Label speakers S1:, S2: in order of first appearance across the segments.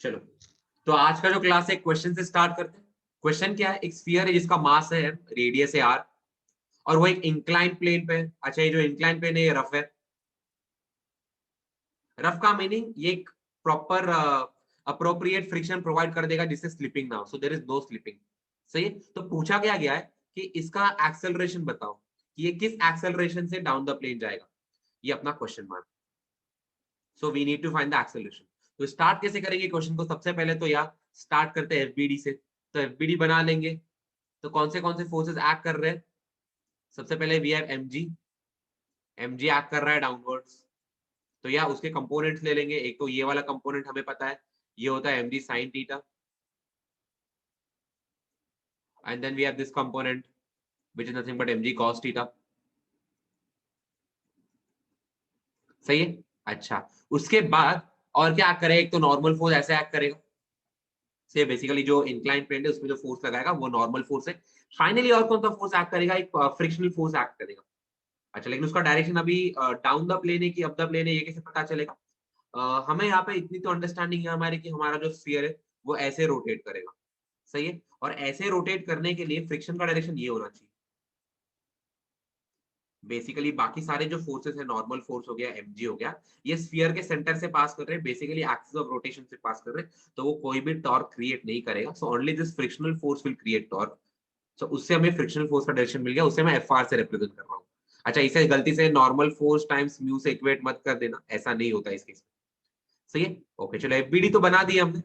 S1: चलो, तो आज का जो क्लास है क्वेश्चन से स्टार्ट करते हैं। क्वेश्चन क्या है? एक स्फीयर है जिसका मास है रेडियस है आर, और वो एक इंक्लाइन प्लेन पे है। अच्छा, ये जो इंक्लाइन प्लेन है ये रफ है। रफ का मीनिंग ये एक प्रॉपर अप्रोप्रिएट फ्रिक्शन प्रोवाइड कर देगा जिससे स्लिपिंग ना हो, so there is no slipping. सही है। तो पूछा क्या गया है कि इसका एक्सेलरेशन बताओ कि ये किस एक्सेलरेशन से डाउन द प्लेन जाएगा। ये अपना question mark. So we need to find the acceleration. तो स्टार्ट कैसे करेंगे क्वेश्चन को? सबसे पहले तो यार स्टार्ट करते हैं एफबीडी से। तो एफबीडी बना लेंगे। तो कौन से फोर्सेस एक्ट कर रहे हैं? सबसे पहले we have mg. Mg act कर रहा है डाउनवर्ड्स। तो या उसके कंपोनेंट्स ले लेंगे। एक तो ये वाला कंपोनेंट हमें पता है, ये होता है mg sin theta, and then we have this component which is nothing but mg cos theta. सही है। अच्छा, उसके बाद और क्या एक्ट करेगा? एक तो नॉर्मल फोर्स ऐसे एक्ट करेगा, से बेसिकली जो इंक्लाइन प्लेन है उसमें जो फोर्स लगाएगा वो नॉर्मल फोर्स है। फाइनली और कौन सा फोर्स एक्ट करेगा? एक फ्रिक्शनल फोर्स एक्ट करेगा। अच्छा, लेकिन उसका डायरेक्शन अभी डाउन द प्लेन है कि अप द प्लेन है, ये कैसे पता चलेगा? हमें यहाँ पे इतनी तो अंडरस्टैंडिंग है हमारी कि हमारा जो स्फीयर है वो ऐसे रोटेट करेगा। सही है। और ऐसे रोटेट करने के लिए फ्रिक्शन का डायरेक्शन ये होना चाहिए। बेसिकली बाकी सारे जो फोर्सेस है, नॉर्मल फोर्स हो गया, एमजी हो गया, ये स्फीयर के सेंटर से पास कर रहे हैं, बेसिकली एक्सिस ऑफ रोटेशन से पास कर रहे हैं, तो वो कोई भी टॉर्क क्रिएट नहीं करेगा। So only this frictional force will create torque. So उससे हमें फ्रिक्शनल फोर्स का डायरेक्शन मिल गया, उससे मैं एफआर से रिप्रेजेंट कर रहा हूँ। अच्छा, इसे गलती से नॉर्मल फोर्स टाइम्स म्यू से इक्वेट मत कर देना, ऐसा नहीं होता इस केस में। सही है। ओके, चलो एफबीडी तो बना दिया हमने।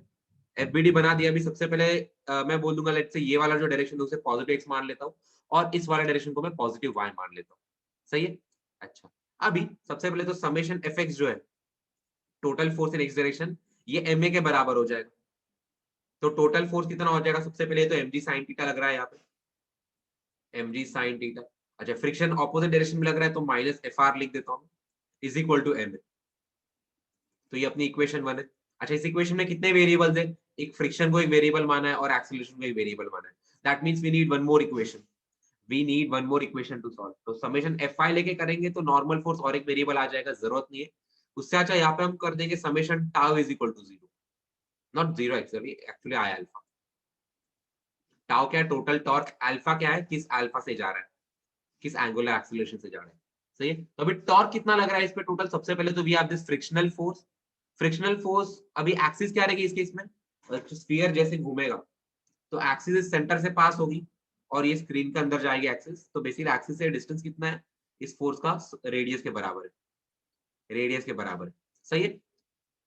S1: एफबीडी बना दिया। अभी सबसे पहले मैं बोल दूंगा लेट्स से ये वाला जो डायरेक्शन है उसे पॉजिटिव एक्स मान लेता हूँ, और इस वाले डायरेक्शन को मैं पॉजिटिव वाई मान लेता हूँ। सही है। अच्छा, अभी सबसे पहले तो समेशन एफ एक्स जो है, total force in x direction, ये एम ए के बराबर हो जाएगा। तो टोटल फोर्स कितना हो जाएगा? सबसे पहले तो mg sin थीटा लग रहा है यहाँ पे, mg sin थीटा। अच्छा, फ्रिक्शन ऑपोजिट डायरेक्शन में लग रहा है तो माइनस एफ आर लिख देता हूँ, इज इक्वल टू एम। तो ये अपनी इक्वेशन वन है। अच्छा, इस इक्वेशन में कितने वेरिएबल्स है? एक फ्रिक्शन को एक वेरिएबल माना है और एक्सीलरेशन को एक वेरिएबल माना है। That means we need one more equation. We need one more equation to solve. तो समेशन एफ आई लेके करेंगे तो नॉर्मल फोर्स और एक वेरिएबल आ जाएगा, जरूरत नहीं है। उससे अच्छा यहाँ पे हम कर देंगे summation tau is equal to zero, not zero actually I alpha. Tau क्या है? Total torque. अल्फा क्या है? किस अल्फा से जा रहा है, किस एंगुलर एक्सीलरेशन से जा रहा है। सही है। तो अभी टॉर्क कितना लग रहा है इस पे टोटल? सबसे पहले तो we have this frictional force. Frictional force अभी एक्सिस क्या रहेगी इस केस में? स्फीयर जैसे घूमेगा तो एक्सिस इस सेंटर से पास होगी और ये स्क्रीन के अंदर जाएगी एक्सिस। तो बेसिकली एक्सिस से डिस्टेंस कितना है? इस फोर्स का रेडियस के बराबर है, रेडियस के बराबर है। सही है।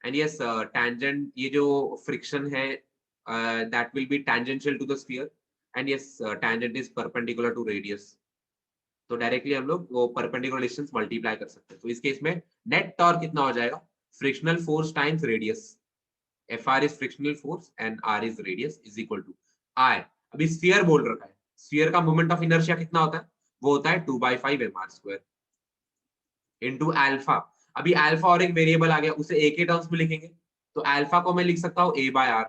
S1: एंड यस, टैंजेंट, ये जो फ्रिक्शन है that will be tangential to the sphere, and yes tangent is perpendicular to radius. तो डायरेक्टली हम लोग वो परपेंडिकुलर डिस्टेंस मल्टीप्लाई कर सकते हैं। तो इस केस में नेट टॉर्क कितना हो जाएगा? Frictional force times radius. F R is frictional force and R is radius, is equal to I. अभी स्फीयर बोल रखा है, स्फीयर का मोमेंट ऑफ इनर्शिया कितना होता है? वो होता है 2/5 mr² इनटू अल्फा। अभी अल्फा और एक वेरिएबल आ गया, उसे एक ही टर्म्स में लिखेंगे। तो अल्फा को मैं लिख सकता हूँ a/r,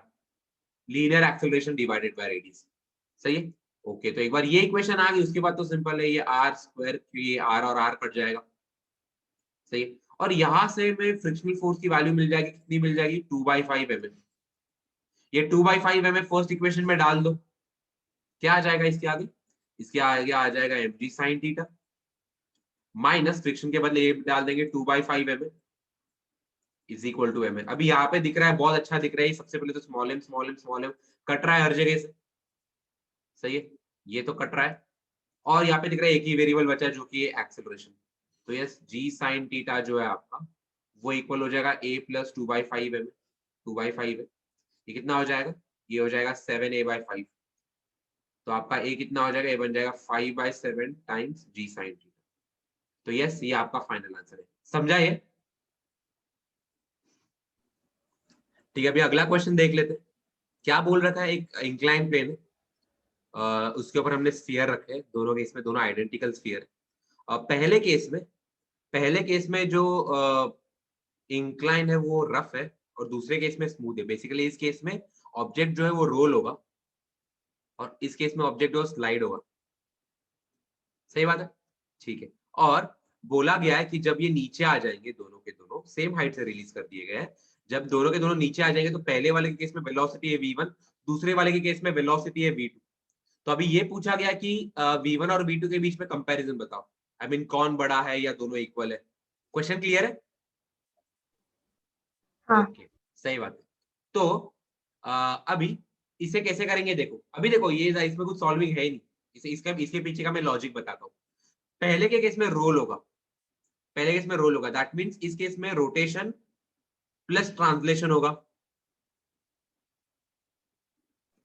S1: linear acceleration divided by radius. सही है। ओके, तो एक बार ये इक्वेशन आ गई, उसके बाद तो सिंपल है, ये आर स्क्वायर, ये आर और आर कट जाएगा। सही है। और यहां से मैं फ्रिक्शनल फोर्स की वैल्यू मिल जाएगी, कितनी मिल जाएगी? 2/5 mm। ये 2/5 mm फर्स्ट इक्वेशन में डाल दो। क्या आ जाएगा इसके आगे? इसके आगे आ जाएगा mg sin theta, minus friction के बदले ये डाल देंगे 2/5 mm is equal to mn। अभी यहाँ पे दिख रहा है, बहुत अच्छा दिख रहा है। सबसे पहले तो small m small m small m cut रहा है हर जगह से। सही है। ये तो कट रहा है, और यहाँ पे दिख रहा है एक ही वेरिएबल बचा है जो कि एक्सेलरेशन। तो यस, जी साइन थीटा जो है आपका वो इक्वल हो जाएगा a प्लस 2/5 mm। 2/5 है, ये कितना हो जाएगा? ये हो जाएगा 7a/5। तो आपका a कितना हो जाएगा? ये बन जाएगा 5/7 टाइम्स जी साइन थीटा। तो यस, ये आपका फाइनल आंसर है। समझा ये? ठीक है, अभी अगला क्वेश्चन देख लेते हैं। क्या बोल रखा है? एक इंक्लाइन प्लेन है, उसके ऊपर हमने स्फीयर रखे हैं। दोनों केस में दोनों आइडेंटिकल स्फीयर है। पहले केस में जो इंक्लाइन है वो रफ है, और दूसरे केस में स्मूथ है। बेसिकली इस केस में ऑब्जेक्ट जो है वो रोल होगा, और इस केस में ऑब्जेक्ट जो स्लाइड होगा। सही बात है। ठीक है। और बोला गया है कि जब ये नीचे आ जाएंगे, दोनों के दोनों सेम हाइट से रिलीज कर दिए गए हैं, जब दोनों के दोनों नीचे आ जाएंगे तो पहले वाले के केस में वेलोसिटी है v1, दूसरे वाले के केस में वेलोसिटी है v2। तो अभी ये पूछा गया कि v1 और v2 के बीच में कंपैरिजन बताओ, आई मीन कौन बड़ा है या दोनों इक्वल है। क्वेश्चन क्लियर है?
S2: हाँ।
S1: ओके, सही बात है। तो अभी इसे कैसे करेंगे, देखो अभी देखो ये इसमें कुछ सॉल्विंग है ही नहीं, इसके पीछे का मैं लॉजिक बताता हूँ। पहले के केस में रोल होगा, पहले केस में रोल होगा, दैट मीन्स इस केस में रोटेशन प्लस ट्रांसलेशन होगा,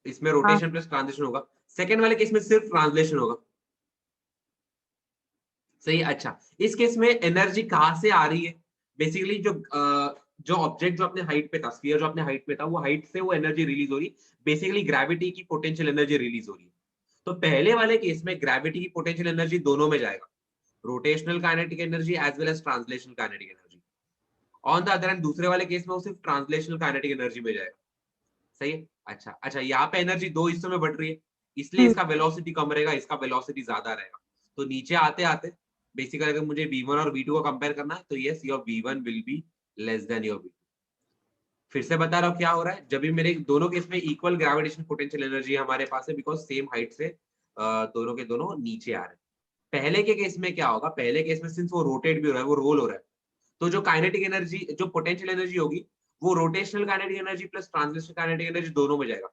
S1: इसमें
S2: हाँ।
S1: रोटेशन प्लस ट्रांसलेशन होगा। सेकेंड वाले केस में सिर्फ ट्रांसलेशन होगा। सही, अच्छा इस केस में एनर्जी कहां से आ रही है, बेसिकली जो ऑब्जेक्ट जो अपने हाइट पे था, स्फीयर जो अपने हाइट पे था, वो हाइट से वो एनर्जी रिलीज हो रही, बेसिकली ग्रेविटी की पोटेंशियल एनर्जी रिलीज हो रही है। तो पहले वाले केस में ग्रेविटी की पोटेंशियल एनर्जी दोनों में जाएगा, rotational kinetic energy as well as translational kinetic energy. On the other hand दूसरे वाले केस में वो सिर्फ ट्रांसलेशनल काइनेटिक एनर्जी में जाएगा। सही है, अच्छा अच्छा यहाँ पे एनर्जी दो हिस्सों में बढ़ रही है, इसलिए इसका वेलोसिटी कम रहेगा, इसका वेलोसिटी ज्यादा रहेगा। तो नीचे आते आते बेसिकली अगर मुझे v1 और v2 को कंपेयर करना है तो yes your v1 will be less than your v2। फिर से बता रहा हूँ क्या हो रहा है, जब भी मेरे दोनों केस में इक्वल ग्रेविटेशन पोटेंशियल एनर्जी हमारे पास है, बिकॉज सेम हाइट से दोनों के दोनों नीचे आ रहे हैं। पहले के केस में क्या होगा, पहले केस में सिंस वो रोटेट भी हो रहा है, वो रोल हो रहा है, तो जो काइनेटिक एनर्जी, जो पोटेंशियल एनर्जी होगी, वो rotational kinetic energy plus translational kinetic energy दोनों में जाएगा।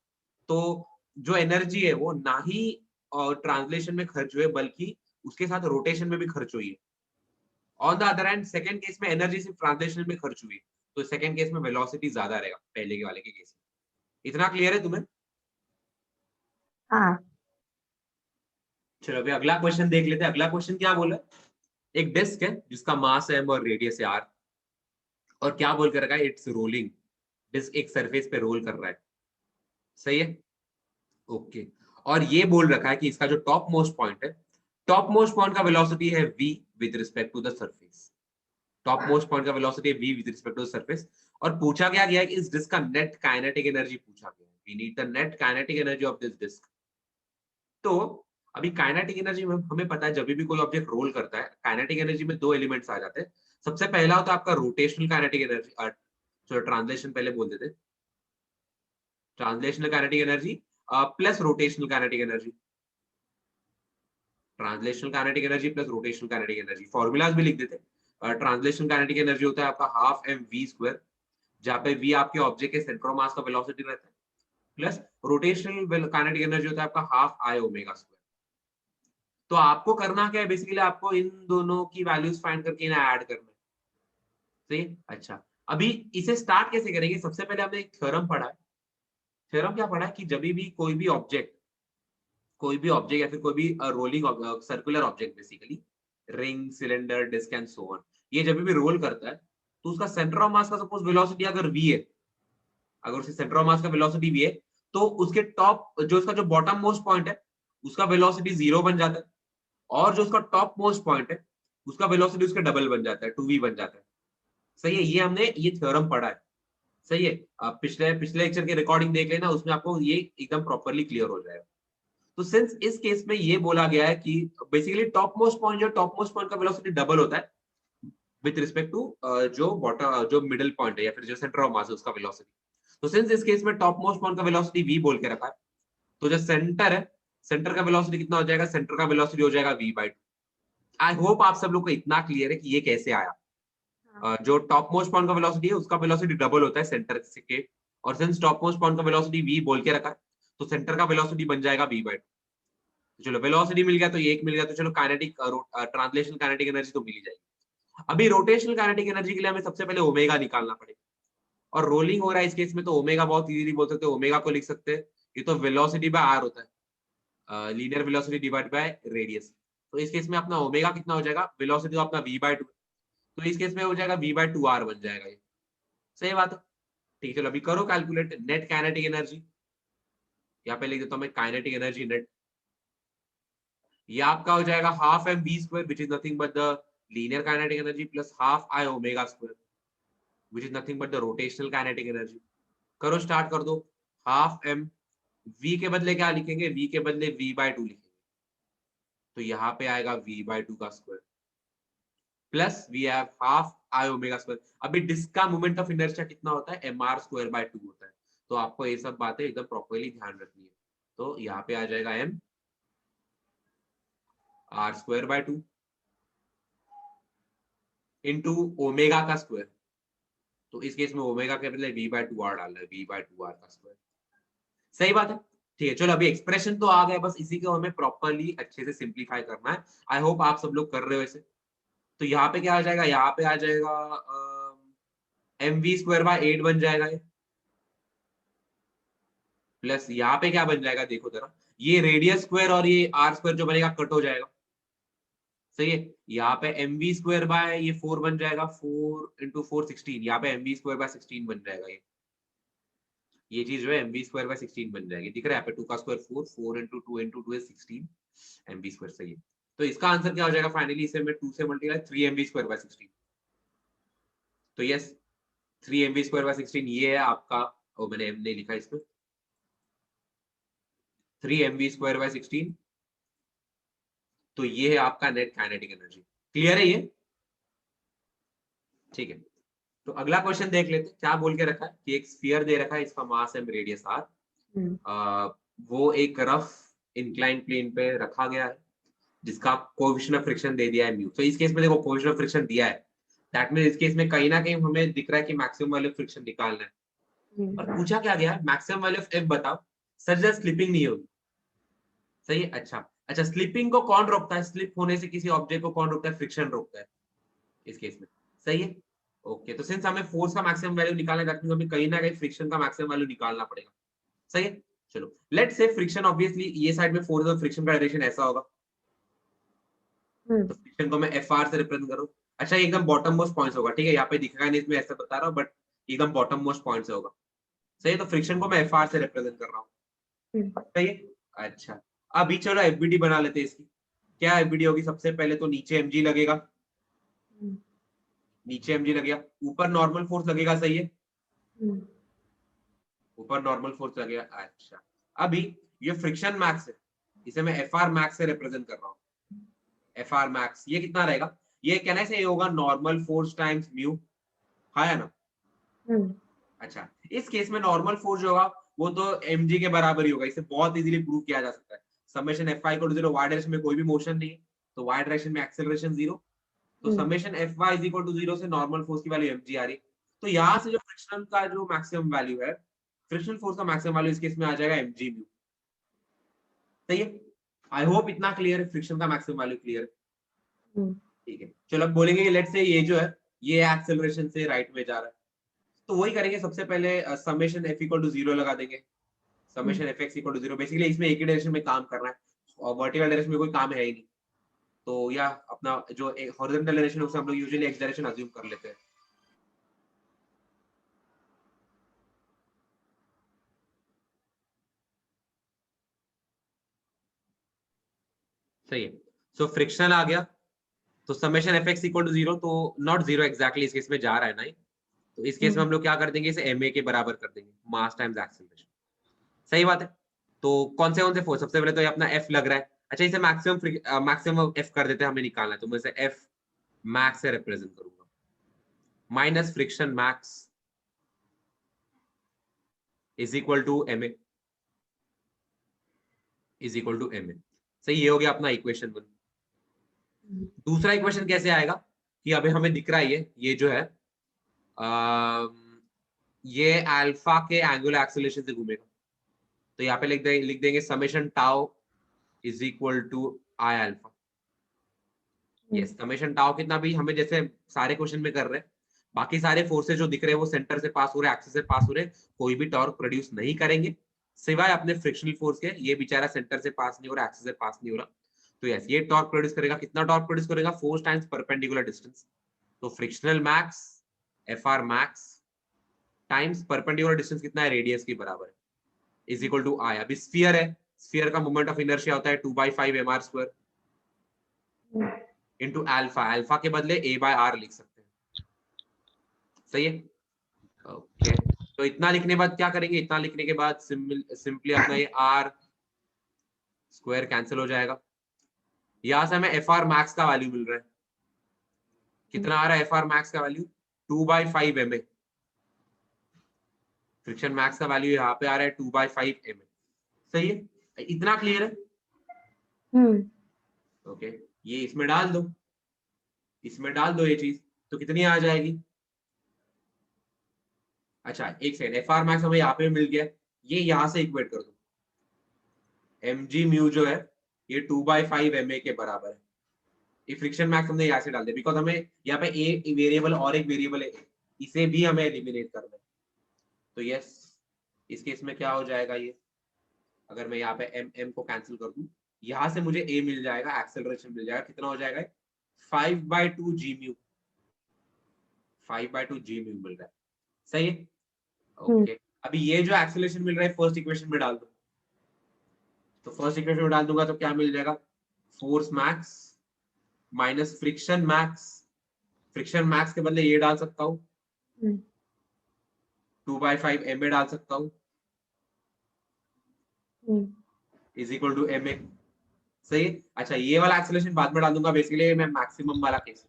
S1: तो जो एनर्जी है वो ना ही ट्रांसलेशन में खर्च हुए, बल्कि उसके साथ रोटेशन में भी खर्च हुई है। On the other hand second case में एनर्जी सिर्फ ट्रांसलेशन में खर्च हुई, तो सेकंड केस में वेलोसिटी ज्यादा रहेगा पहले के वाले के केस में। इतना क्लियर है तुम्हें?
S2: हाँ।
S1: चलो अभी अगला क्वेश्चन देख लेते हैं। अगला क्वेश्चन क्या बोला, एक डिस्क है जिसका मास है m और रेडियस है r, और क्या बोल कर रखा है, इट्स रोलिंग, डिस्क एक सरफेस पे रोल कर रहा है। सही है, ओके। और ये बोल रखा है कि इसका जो टॉप मोस्ट पॉइंट है, टॉप मोस्ट पॉइंट का वेलोसिटी है v with respect to the surface. Top most point का वेलोसिटी है v with respect to the surface. और पूछा गया है कि इस डिस्क का नेट काइनेटिक एनर्जी पूछा गया है, we need the net kinetic energy of this disc. तो अभी काइनेटिक एनर्जी में हमें पता है, जब भी कोई ऑब्जेक्ट रोल करता है, काइनेटिक एनर्जी में दो एलिमेंट्स आ जाते हैं। सबसे पहला होता है आपका रोटेशनल काइनेटिक एनर्जी, जो ट्रांसलेशन पहले बोल देते, translational kinetic energy plus rotational kinetic energy, translational kinetic energy plus rotational kinetic energy. Formulas भी लिख देते। ट्रांसलेशनल काइनेटिक एनर्जी होता है आपका हाफ एम वी स्क्वायर, जहाँ पे वी आपके ऑब्जेक्ट के सेंटर ऑफ मास का वेलोसिटी रहता है, प्लस रोटेशनल काइनेटिक एनर्जी होता है आपका हाफ आई ओमेगा स्क्वायर। तो आपको करना क्या है, बेसिकली आपको इन दोनों की वैल्यूज फाइंड करके इन्हें ऐड करना है। सही, अच्छा अभी इसे स्टार्ट कैसे करेंगे, सबसे पहले हमने एक थ्योरम पढ़ा है। थ्योरम क्या पढ़ा है कि जब भी कोई भी ऑब्जेक्ट या फिर कोई भी rolling circular object, basically ring, cylinder, disc and so on, ये जब भी रोल करता है तो उसका सेंटर ऑफ मास का सपोज वेलोसिटी अगर v है, अगर उसके सेंटर ऑफ मास का वेलोसिटी v है, तो उसके टॉप जो उसका जो बॉटम मोस्ट पॉइंट है उसका वेलोसिटी 0 बन जाता है, और जो उसका टॉप मोस्ट पॉइंट है उसका वेलोसिटी उसका डबल बन जाता है, 2v बन जाता है। सही है, ये हमने ये थ्योरम पढ़ा है। सही है, आप पिछले पिछले लेक्चर की रिकॉर्डिंग देख लेना, उसमें आपको ये एकदम प्रॉपर्ली क्लियर हो जाएगा। तो सिंस इस केस में ये बोला गया है कि बेसिकली टॉप मोस्ट पॉइंट, जो टॉप मोस्ट पॉइंट का वेलोसिटी डबल होता है विद रिस्पेक्ट टू जो बॉटम जो मिडिल पॉइंट है या फिर जो सेंटर ऑफ मास है उसका वेलोसिटी। तो सिंस इस केस में टॉप मोस्ट पॉइंट का वेलोसिटी v बोल के रखा है, तो जो सेंटर है, सेंटर का वेलोसिटी कितना हो जाएगा, सेंटर का वेलोसिटी हो जाएगा v/2। आई होप आप सब लोग को इतना क्लियर है कि ये कैसे आया। जो टॉप मोस्ट पॉइंट का वेलोसिटी है उसका वेलोसिटी डबल होता है सेंटर के, और सिंस टॉप मोस्ट पॉइंट का वेलोसिटी v बोल के रखा है, तो सेंटर का वेलोसिटी बन जाएगा v/2। चलो वेलोसिटी मिल गया तो ये एक मिल गया, तो चलो काइनेटिक ट्रांसलेशनल काइनेटिक एनर्जी तो मिल ही जाएगी। अभी रोटेशनल काइनेटिक एनर्जी के लिए हमें सबसे पहले ओमेगा निकालना पड़ेगा, और रोलिंग हो रहा है इस केस में, तो ओमेगा बहुत इजीली बोल सकते हैं, ओमेगा को लिख सकते हैं, ये तो वेलोसिटी बाय आर होता है, linear velocity divide by radius. तो इस केस में अपना ओमेगा कितना हो जाएगा, वेलोसिटी तो अपना v/2, तो इस केस में हो जाएगा v/2r बन जाएगा ये। सही बात है, ठीक है। चलो अभी करो कैलकुलेट नेट काइनेटिक एनर्जी, यहाँ पे लिख देता हूँ मैं काइनेटिक एनर्जी नेट। ये आपका हो जाएगा half m v square which is nothing but the linear kinetic energy plus half I omega square which is nothing but the rotational kinetic energy. करो स्टार्ट कर दो। हाफ एम, v के बदले क्या लिखेंगे, v के बदले v/2 लिखेंगे, तो यहाँ पे आएगा v/2 का square. Plus we have half I omega square. अभी डिस्क का मोमेंट ऑफ इनर्शिया कितना होता है, mr स्क्वायर बाय 2 होता है। तो आपको ये सब बातें एकदम प्रॉपर्ली ध्यान रखनी है। तो यहाँ पे आ जाएगा m r square by 2 into omega का स्क्वायर। तो इस केस में ओमेगा के बदले v बाय 2 r डालना है, v बाय 2 r का स्क्वायर। सही बात है, ठीक है। चलो अभी एक्सप्रेशन तो आ गया, बस इसी को हमें प्रॉपर्ली अच्छे से सिंप्लीफाई करना है। आई होप आप सब लोग कर रहे हो इसे। तो यहाँ पे क्या आ जाएगा, यहाँ पे आ जाएगा mv स्क्वायर बाय 8 बन जाएगा ये, प्लस यहाँ पे क्या बन जाएगा देखो जरा, ये रेडियस स्क्वायर और ये आर स्क्वायर जो बनेगा कट हो जाएगा। सही है, यहाँ पे mv स्क्वायर बाय ये 4 बन जाएगा, 4 इंटू 4 16, यहाँ पे mv स्क्वायर बाय 16 बन जाएगा। ये चीज जो है mv स्क्वायर बाय 16 बन जाएगी। दिख रहा है यहाँ पे 2 का स्क्वायर 4, 4 इंटू 2 है 16 mv स्क्वायर। सही है, तो इसका आंसर क्या हो जाएगा फाइनली, इसे मैं 2 से मल्टीप्लाई 3 mv स्क्वायर बाय 16। तो यस 3 mv स्क्वायर बाय 16 ये है आपका, और मैंने m नहीं लिखा इसमें, 3 mv स्क्वायर बाय 16। तो ये है आपका नेट काइनेटिक एनर्जी। क्लियर है ये, ठीक है। तो अगला क्वेश्चन देख लेते हैं, क्या बोल के रखा है कि एक स्फीयर दे रखा है, इसका मास एम रेडियस आर, वो एक रफ इंक्लाइन प्लेन पे रखा गया है, जिसका कोएफिशिएंट ऑफ फ्रिक्शन दे दिया है म्यू। तो इस केस में देखो कोएफिशिएंट ऑफ फ्रिक्शन दिया है, दैट मींस इस केस में कहीं ना कहीं हमें दिख रहा है कि मैक्सिमम वैल्यू ऑफ फ्रिक्शन निकालना है। और पूछा क्या गया है, मैक्सिमम वैल्यू ऑफ एफ बताओ, सच दैट स्लिपिंग नहीं होगी। सही है, अच्छा अच्छा, स्लिपिंग को कौन रोकता है, स्लिप होने से किसी ऑब्जेक्ट को कौन रोकता है, फ्रिक्शन रोकता है इस केस में। सही है, ओके। तो सिंस हमें फोर्स का मैक्सिमम वैल्यू निकालना है, दैट मींस हमें कहीं ना कहीं फ्रिक्शन का मैक्सिमम वैल्यू निकालना पड़ेगा। सही है, चलो लेट्स से फ्रिक्शन, ऑब्वियसली ये साइड में फोर्स और फ्रिक्शन का डायरेक्शन ऐसा होगा, तो फ्रिक्शन को मैं एफ आर से रिप्रेजेंट करूं। अच्छा ये एकदम बॉटम मोस्ट पॉइंट होगा, ठीक है, यहाँ पे दिखेगा नहीं, इसमें ऐसा बता रहा हूँ, बट एकदम बॉटम मोस्ट पॉइंट से होगा। सही है, तो फ्रिक्शन को मैं एफ आर से रिप्रेजेंट कर रहा हूँ। सही है, अच्छा अभी चलो एफबीडी बना लेते हैं इसकी। क्या एफबीडी होगी, सबसे पहले तो नीचे एमजी लगेगा, नीचे एमजी लगेगा, ऊपर नॉर्मल फोर्स लगेगा। सही है, ऊपर नॉर्मल फोर्स लगेगा। अच्छा अभी ये फ्रिक्शन मैक्स है, इसे मैं एफ आर मैक्स से रिप्रेजेंट कर रहा हूँ। एफ आर मैक्स ये कितना रहेगा, ये कहना से ये होगा नॉर्मल फोर्स टाइम्स म्यू, है ना। अच्छा इस केस में नॉर्मल फोर्स जो होगा वो तो mg के बराबर ही होगा, इसे बहुत इजीली प्रूव किया जा सकता है। Summation fi equal to 0, y direction में कोई भी मोशन नहीं है, तो y डायरेक्शन में एक्सेलरेशन 0, तो summation fy is equal to 0 से नॉर्मल फोर्स की वैल्यू mg आ रही है। तो यहाँ से जो फ्रिक्शन का जो मैक्सिमम वैल्यू है, फ्रिक्शन फोर्स का मैक्सिमम वैल्यू इस केस में आ जाएगा mg म्यू। सही है, आई होप इतना क्लियर है, फ्रिक्शन का मैक्सिमम वैल्यू क्लियर है। ठीक है, चलो अब बोलेंगे लेट्स से ये जो है ये एक्सेलरेशन से राइट में जा रहा है, तो वही करेंगे। सबसे पहले समेशन एफ इक्वल टू 0 लगा देंगे, summation F x equal to 0। Basically इसमें एक ही डायरेक्शन में काम करना है, और वर्टिकल डायरेक्शन में कोई काम है ही नहीं, तो या अपना जो हॉरिजॉन्टल डायरेक्शन है उसे हम लोग यूजुअली एक्स डायरेक्शन अज्यूम कर लेते हैं। सही है, सो फ्रिक्शन आ गया, तो summation F x equal to 0, तो नॉट 0 एग्जैक्टली इस केस में जा रहा है ना, तो इस केस में हम लोग क्या कर देंगे, इसे एम ए के बराबर कर देंगे, मास टाइम्स एक्सेलरेशन। सही बात है, तो कौन से फोर्स, सबसे पहले तो ये अपना एफ लग रहा है। अच्छा इसे मैक्सिमम एफ कर देते हैं, हमें निकालना है, तो मैं इसे एफ मैक्स से रिप्रेजेंट करूंगा, minus friction max is equal to m a, is equal to m a. सही, ये हो गया अपना इक्वेशन 1। दूसरा इक्वेशन कैसे आएगा कि अभी हमें दिख रहा है ये जो है ये अल्फा के एंगुलर एक्सेलरेशन से घूमेगा, तो यहाँ पे लिख देंगे summation tau is equal to I alpha. Yes, summation tau कितना भी हमें जैसे सारे क्वेश्चन में कर रहे हैं, बाकी सारे फोर्सेस जो दिख रहे हैं वो सेंटर से पास हो रहे हैं, एक्सिस से पास हो रहे हैं, कोई भी टॉर्क प्रोड्यूस नहीं करेंगे सिवाय अपने फ्रिक्शनल फोर्स के। ये बेचारा सेंटर से पास नहीं हो रहा, एक्सिस से पास नहीं हो रहा, तो यस ये टॉर्क प्रोड्यूस करेगा। कितना टॉर्क प्रोड्यूस करेगा, फोर्स टाइम्स परपेंडिकुलर डिस्टेंस, तो frictional max F R max times perpendicular distance कितना है, रेडियस के बराबर है, इज इक्वल टू आई। अभी स्फीयर है, स्फीयर का मोमेंट ऑफ इनर्शिया होता है 2/5 mr square into alpha, alpha के बदले a बाय आर लिख सकते हैं। सही है, ओके। तो इतना लिखने के बाद क्या करेंगे, इतना लिखने के बाद सिंपली अपना ये आर स्क्वायर कैंसिल हो जाएगा, यहां से हमें एफ आर मैक्स का वैल्यू मिल रहा है, कितना आ रहा है एफ आर मैक्स का वैल्यू 2/5 MA। फ्रिक्शन मैक्स का वैल्यू यहाँ पे आ रहा है 2/5 MA। सही है, इतना क्लियर है। ओके, ये इसमें डाल दो, इसमें डाल दो ये चीज, तो कितनी आ जाएगी। अच्छा एक सेकंड, एफ आर मैक्स हमें यहाँ पे मिल गया, ये यहाँ से इक्वेट कर दो। एम जी म्यू जो है ये 2/5 MA के बराबर है। ये फ्रिक्शन मैक्स हमने यहाँ से डाल दिया, बिकॉज हमें यहाँ पे एक वेरिएबल और एक वेरिएबल है, इसे भी हमें एलिमिनेट करना है। तो यस, इस केस में क्या हो जाएगा, ये अगर मैं यहाँ पे एम एम को कैंसिल कर दूं, यहाँ से मुझे ए मिल जाएगा, एक्सेलरेशन मिल जाएगा, कितना हो जाएगा 5/2 जी म्यू, 5/2 जी म्यू मिल रहा है। सही है, ओके। अभी ये जो एक्सेलरेशन मिल रहा है फर्स्ट इक्वेशन में डाल दो, तो फर्स्ट इक्वेशन में डाल दूंगा तो क्या मिल जाएगा, force max minus friction max, friction max के बदले ये डाल सकता हूँ 2/5 MA डाल सकता हूँ, इज इक्वल टू MA। सही है, अच्छा ये वाला एक्सेलरेशन बाद में डाल दूंगा, बेसिकली मैं मैक्सिमम वाला केस।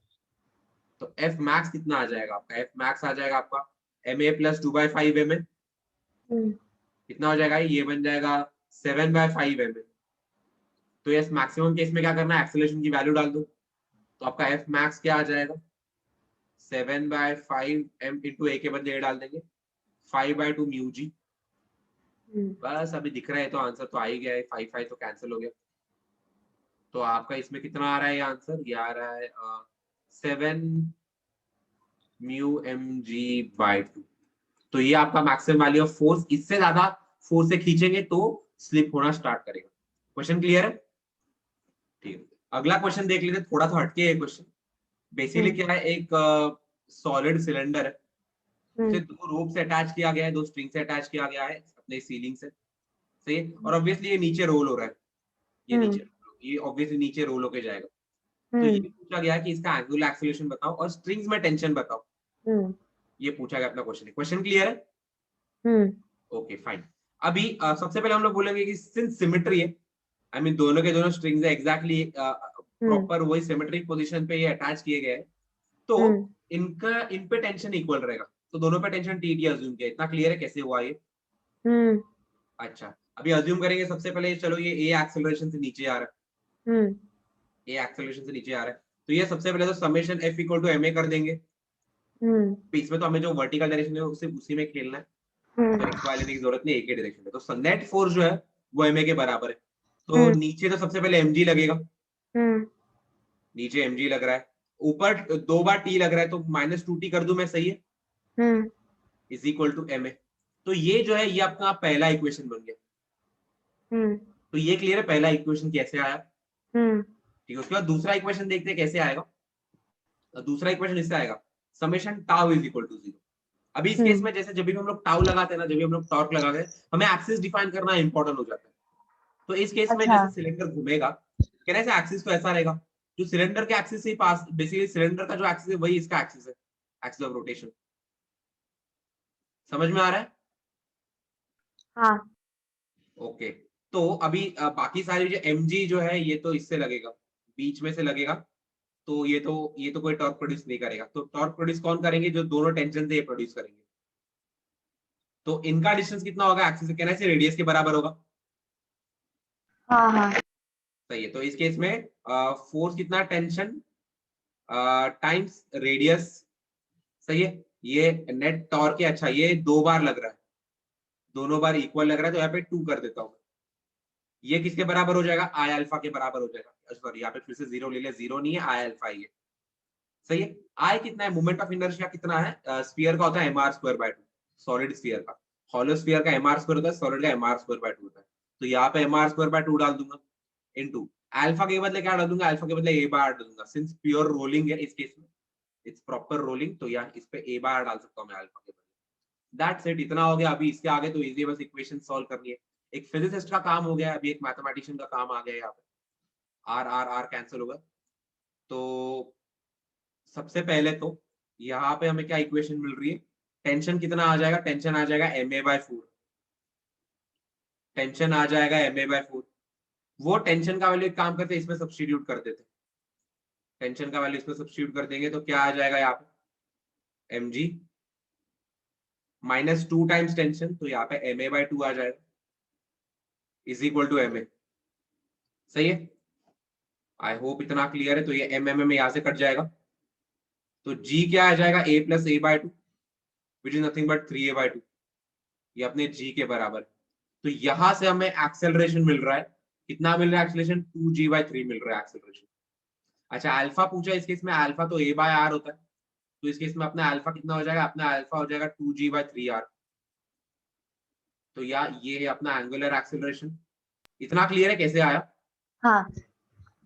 S1: तो एफ मैक्स कितना आ जाएगा आपका, एफ मैक्स आ जाएगा आपका MA प्लस 2/5 MA, कितना हो जाएगा, ये बन जाएगा 7/5 MA। तो यस, मैक्सिमम केस में क्या करना है, एक्सेलरेशन की वैल्यू डाल दो, तो आपका एफ मैक्स क्या आ जाएगा 7/5 M इंटू ए के बदले डाल देंगे 5/2 म्यू जी। बस अभी दिख रहा है तो आंसर तो आ ही गया है, 5/5 तो कैंसिल हो गया। तो आपका इसमें कितना आ रहा है, ये आंसर ये आ रहा है 7 म्यू mg/2। तो ये आपका मैक्सिमम वैल्यू ऑफ फोर्स, इससे ज्यादा फोर्स से खींचेंगे तो स्लिप होना स्टार्ट करेगा। क्वेश्चन क्लियर है, ठीक है। अगला क्वेश्चन देख लेते, थोड़ा सा हटके है क्वेश्चन। बेसिकली क्या है, एक सॉलिड सिलेंडर है, उसे 2 रोप से अटैच किया गया है, 2 स्ट्रिंग से अटैच किया गया है अपने सीलिंग से। सही है, और ऑब्वियसली ये नीचे रोल हो रहा है, ये नीचे, ये ऑब्वियसली नीचे रोल होके जाएगा। तो ये पूछा गया कि इसका एंगुलर एक्सेलरेशन बताओ और स्ट्रिंग्स में टेंशन बताओ, ये पूछा गया अपना क्वेश्चन है। क्वेश्चन क्लियर है, ओके फाइन। अभी सबसे पहले हम लोग बोलेंगे कि सिंस सिमेट्री है, आई मीन दोनों के दोनों स्ट्रिंग्स है एग्जैक्टली प्रॉपर वही सिमेट्रिक पोजीशन पे ये अटैच किए गए हैं, तो इनका इन पे टेंशन इक्वल रहेगा, तो दोनों पे टेंशन टी अज्यूम किया। इतना क्लियर है कैसे हुआ ये। अच्छा अभी अज्यूम करेंगे सबसे पहले, चलो ये ए एक्सेलरेशन से नीचे आ रहा है, ए एक्सेलरेशन से नीचे आ रहा है, तो ये सबसे पहले तो summation F equal to m a कर देंगे। इसमें तो हमें जो वर्टिकल डायरेक्शन है उसे उसी में खेलना है, तो एक्स वाई लेने की जरूरत नहीं, एक ही डायरेक्शन है। तो नेट फोर्स जो है वो एम ए के बराबर है। तो नीचे तो सबसे पहले एम जी लगेगा, नीचे एम जी लग रहा है, ऊपर 2 बार टी लग रहा है, तो -2t कर दूं मैं, सही है, is equal to m a. तो ये जो है ये आपका पहला इक्वेशन बन गया। तो ये क्लियर है पहला इक्वेशन कैसे आया, ठीक है। उसके बाद दूसरा इक्वेशन देखते हैं कैसे आएगा। तो दूसरा इक्वेशन इससे आएगा, summation tau is equal to 0। अभी इस केस में जैसे जब भी हम लोग टाउ लगाते हैं ना, जब भी हम लोग टॉर्क लगाते हैं, हमें एक्सिस डिफाइन करना इंपॉर्टेंट हो जाता है। तो इस केस में जैसे सिलेंडर घूमेगा, कहने से एक्सिस तो ऐसा रहेगा, जो सिलेंडर के एक्सिस से पास, बेसिकली सिलेंडर का जो एक्सिस है वही इसका एक्सिस है, एक्सिस ऑफ रोटेशन। समझ में आ रहा है,
S2: हाँ
S1: ओके। तो अभी बाकी सारी जो mg जो है ये तो इससे लगेगा, बीच में से लगेगा, तो ये तो कोई टॉर्क प्रोड्यूस नहीं करेगा। तो टॉर्क प्रोड्यूस कौन करेंगे, जो दोनों टेंशन से ये प्रोड्यूस करेंगे। तो इनका डिस्टेंस कितना होगा एक्सिस से, कहने से रेडियस के बराबर होगा।
S2: हाँ
S1: सही है, तो इस केस में फोर्स कितना, टेंशन टाइम्स रेडियस। सही है, ये नेट टॉर्क है। अच्छा ये 2 बार लग रहा है, दोनों बार इक्वल लग रहा है, तो यहाँ पे 2 कर देता हूँ। ये किसके बराबर हो जाएगा, आई अल्फा के बराबर हो जाएगा। सॉरी यहाँ पे फिर से 0 ले लिया, 0 नहीं है, आई अल्फा ही है। सही है, आई कितना है, मोमेंट ऑफ इनर्शिया कितना है, स्फीयर का होता है mr²/2, सॉलिड स्फीयर का। हॉलो स्फीयर का mr² होता है, सॉलिड का mr²/2 होता है। तो यहाँ पे mr²/2 डाल दूंगा, इनटू अल्फा के बदले क्या डाल दूंगा, अल्फा के बदले a बार डाल दूंगा, सिंस प्योर रोलिंग है इस केस में, इट्स प्रॉपर रोलिंग, तो यहाँ इस पे a बार डाल सकता हूँ मैं अल्फा के बदले। दैट्स इट, इतना हो गया। अभी इसके आगे तो इजी, बस इक्वेशन सॉल्व करनी है। एक फिजिसिस्ट का काम हो गया, अभी एक मैथमेटिशियन का काम आ गया। यहाँ पे आर आर आर कैंसिल होगा। तो सबसे पहले तो यहाँ पे हमें क्या इक्वेशन मिल रही है, टेंशन कितना आ जाएगा, टेंशन आ जाएगा MA/4, टेंशन आ जाएगा MA/4। वो टेंशन का वैल्यू एक काम करते इसमें सब्स्टिट्यूट कर देते, टेंशन का वैल्यू इसमें सब्स्टिट्यूट कर देंगे तो क्या आ जाएगा यहाँ पे mg -2 टाइम्स टेंशन, तो यहाँ पे ma/2 आ जाएगा इज इक्वल टू ma। सही है, आई होप इतना क्लियर है। तो ये mm यहाँ से कट जाएगा, तो g क्या आ जाएगा a + a/2 which is nothing but 3a/2, ये अपने g के बराबर। तो यहां से हमें एक्सेलरेशन मिल रहा है, कितना मिल रहा है एक्सेलरेशन, 2g/3 मिल रहा है एक्सेलरेशन। अच्छा अल्फा पूछा, इस केस में अल्फा तो a/r होता है, तो इस केस में अपना अल्फा कितना हो जाएगा, अपना अल्फा हो जाएगा 2g/3r। तो ये है अपना एंगुलर एक्सेलरेशन। इतना क्लियर है कैसे आया?
S2: हाँ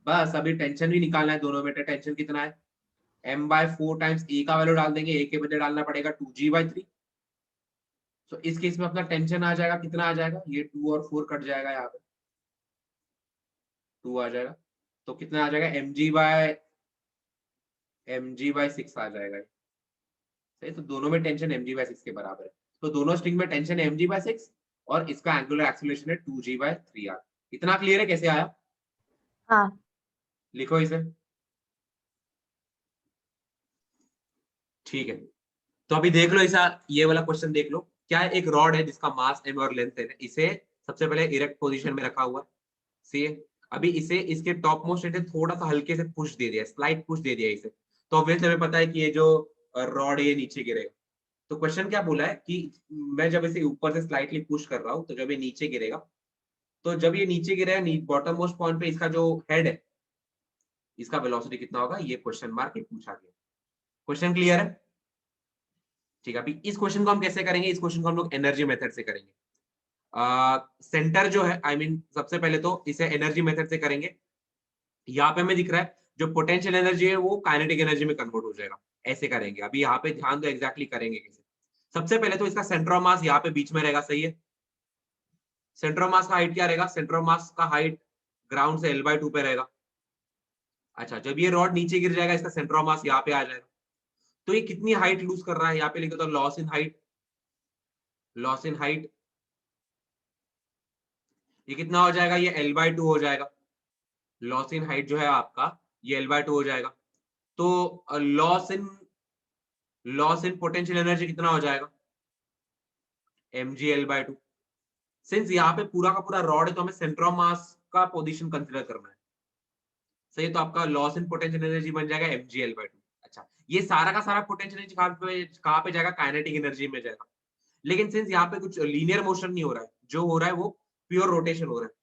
S1: बस अभी टेंशन भी निकालना है दोनों में। टेंशन कितना है, m/4 टाइम्स a का वैल्यू डाल देंगे, a के बजाय डालना पड़ेगा 2g/3। तो इस केस में अपना टेंशन आ जाएगा, कितना आ जाएगा, ये 2 और 4 कट जाएगा, यहाँ पे 2 आ जाएगा, तो कितना आ जाएगा mg/6 आ जाएगा। सही, तो दोनों में टेंशन mg/6 के बराबर है। तो दोनों स्ट्रिंग में टेंशन mg/6 और इसका एंगुलर एक्सीलरेशन है 2g/3r। इतना क्लियर है कैसे आया?
S2: हाँ
S1: लिखो इसे। ठीक है, तो अभी देख लो ऐसा, ये वाला क्वेश्चन देख लो। क्या है, एक रॉड है जिसका मास m और लेंथ है, इसे सबसे पहले इरेक्ट पोजीशन में रखा हुआ है। सी है, अभी इसे इसके टॉप मोस्ट एंड थोड़ा सा हल्के से पुश दे दिया, स्लाइड पुश दे दिया इसे, तो ऑब्वियसली हमें पता है कि ये जो रॉड है ये नीचे गिरेगा। तो क्वेश्चन क्या बोला है कि मैं जब इसे ऊपर से स्लाइटली पुश कर रहा हूं तो जब ये नीचे गिरेगा, तो जब ये नीचे गिरेगा बॉटम मोस्ट पॉइंट पे इसका जो हेड है, इसका वेलोसिटी कितना होगा, ये क्वेश्चन मार्क पूछा गया। क्वेश्चन क्लियर है? ठीक है, अभी इस क्वेश्चन को हम कैसे करेंगे, इस क्वेश्चन को हम लोग एनर्जी मेथड से करेंगे। सेंटर जो है, आई मीन सबसे पहले तो इसे एनर्जी मेथड से करेंगे। यहाँ पे हमें दिख रहा है जो पोटेंशियल एनर्जी है वो काइनेटिक एनर्जी में कन्वर्ट हो जाएगा, ऐसे करेंगे। अभी यहाँ पे ध्यान दो एग्जैक्टली करेंगे कैसे। सबसे पहले तो इसका सेंटर ऑफ मास यहाँ पे बीच में रहेगा, सही है। सेंटर ऑफ मास का हाइट क्या रहेगा, सेंटर ऑफ मास का हाइट ग्राउंड से l/2 पे रहेगा। अच्छा, जब ये रॉड नीचे गिर जाएगा इसका सेंटर ऑफ मास यहाँ पे आ जाएगा, तो ये कितनी हाइट लूज कर रहा है, यहाँ पे लिखो तो loss in height. Loss in height ये कितना हो जाएगा, ये l/2 हो जाएगा। लॉस इन हाइट जो है आपका ये l/2 हो जाएगा। तो लॉस इन पोटेंशियल एनर्जी कितना हो जाएगा, mg/l/2। सिंस यहाँ पे पूरा का पूरा रॉड है तो हमें सेंटर ऑफ मास का पोजीशन कंसीडर करना है, सही। तो आपका लॉस इन पोटेंशियल एनर्जी बन जाएगा mg/l/2। अच्छा, ये सारा का सारा पोटेंशियल एनर्जी कहाँ पे जाएगा, काइनेटिक एनर्जी में जाएगा। लेकिन सिंस यहाँ पे कुछ लीनियर मोशन नहीं हो रहा है, जो हो रहा है वो प्योर रोटेशन हो रहा है।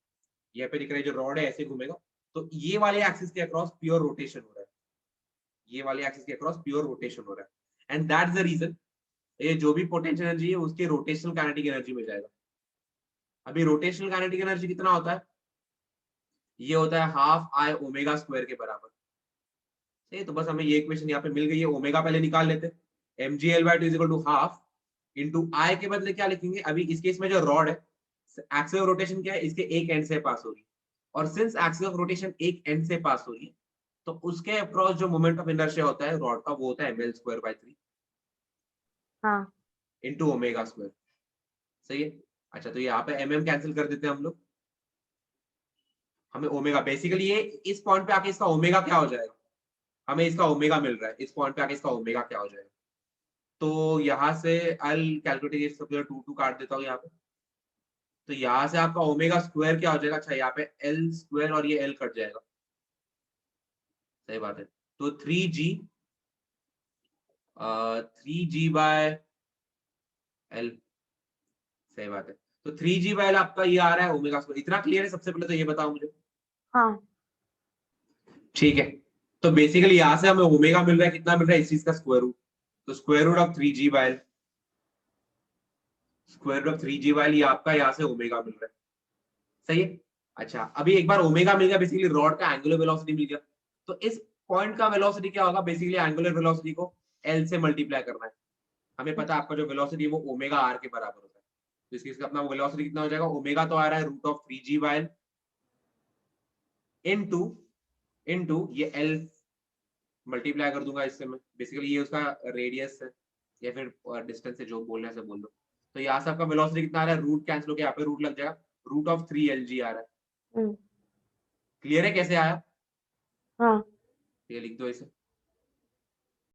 S1: यहाँ पे दिख रहा है जो रॉड है ऐसे घूमेगा, तो ये वाले एक्सिस के अक्रॉस प्योर रोटेशन हो रहा है, ये वाले एक्सिस के अक्रॉस प्योर रोटेशन हो रहा है। एंड दैट्स द रीजन ये जो भी पोटेंशियल एनर्जी है उसके रोटेशनल काइनेटिक एनर्जी में जाएगा। अभी रोटेशनल काइनेटिक एनर्जी कितना होता है, ये होता है ½ I ω² के बराबर। सही, तो बस हमें ये इक्वेशन यहाँ पे मिल गई है। ओमेगा पहले निकाल लेते हैं, mg/l/2 is equal to half into I के बदले क्या लिखेंगे, अभी इस केस में जो रॉड है एक्सिस ऑफ रोटेशन क्या है, इसके एक एंड से पास हो रही है, और सिंस एक्सिस ऑफ रोटेशन एक एंड से पास हो रही है तो उसके अक्रॉस जो मोमेंट ऑफ इनर्शिया होता है रॉड का वो होता है ml²/3
S2: हाँ
S1: इंटू ω²। सही है। अच्छा, तो यहाँ पे mm कैंसिल कर देते हैं हम लोग, हमें ओमेगा, बेसिकली ये इस पॉइंट पे आके इसका ओमेगा क्या हो जाएगा, हमें इसका ओमेगा मिल रहा है, इस पॉइंट पे आके इसका ओमेगा क्या हो जाएगा। तो यहाँ से आई कैलकुलेट, ये सब 2 काट देता हूँ यहाँ पे, तो यहाँ से आपका ओमेगा स्क्वायर क्या हो जाएगा, अच्छा यहाँ पे एल स्क्वायर और ये एल कट जाएगा, सही बात है। तो 3g/l, सही बात है। तो 3g/l आपका ये आ रहा है ओमेगा स्क्वायर। इतना क्लियर है? सबसे पहले तो ये बताओ मुझे।
S2: हाँ
S1: ठीक है, तो बेसिकली यहाँ से हमें ओमेगा मिल रहा है, कितना मिल रहा है, इस चीज का स्क्वायर रूट। तो square root of 3g/l, square root of 3g/l ये आपका यहाँ से ओमेगा मिल रहा है, सही है। अच्छा, अभी एक बार ओमेगा मिल गया, बेसिकली रॉड का एंगुलर वेलोसिटी मिल गया, तो इस पॉइंट का वेलोसिटी क्या होगा, बेसिकली एंगुलर वेलोसिटी को एल से मल्टीप्लाई करना है। हमें पता है आपका जो वेलोसिटी है वो ओमेगा आर के बराबर होता है, तो इसके इसका अपना वेलोसिटी कितना हो जाएगा, ओमेगा तो आ रहा है root of 3g/l into into ये एल मल्टीप्लाई कर दूंगा इससे मैं, बेसिकली ये उसका रेडियस है या फिर डिस्टेंस है, जो बोलना है सब बोल दो। तो यहाँ से आपका वेलोसिटी कितना आ रहा है, रूट कैंसिल होकर यहाँ पे रूट लग जाएगा, रूट ऑफ 3lg आ रहा है।
S2: हम्म,
S1: क्लियर है कैसे आया?
S2: हाँ
S1: ये लिख दो इसे।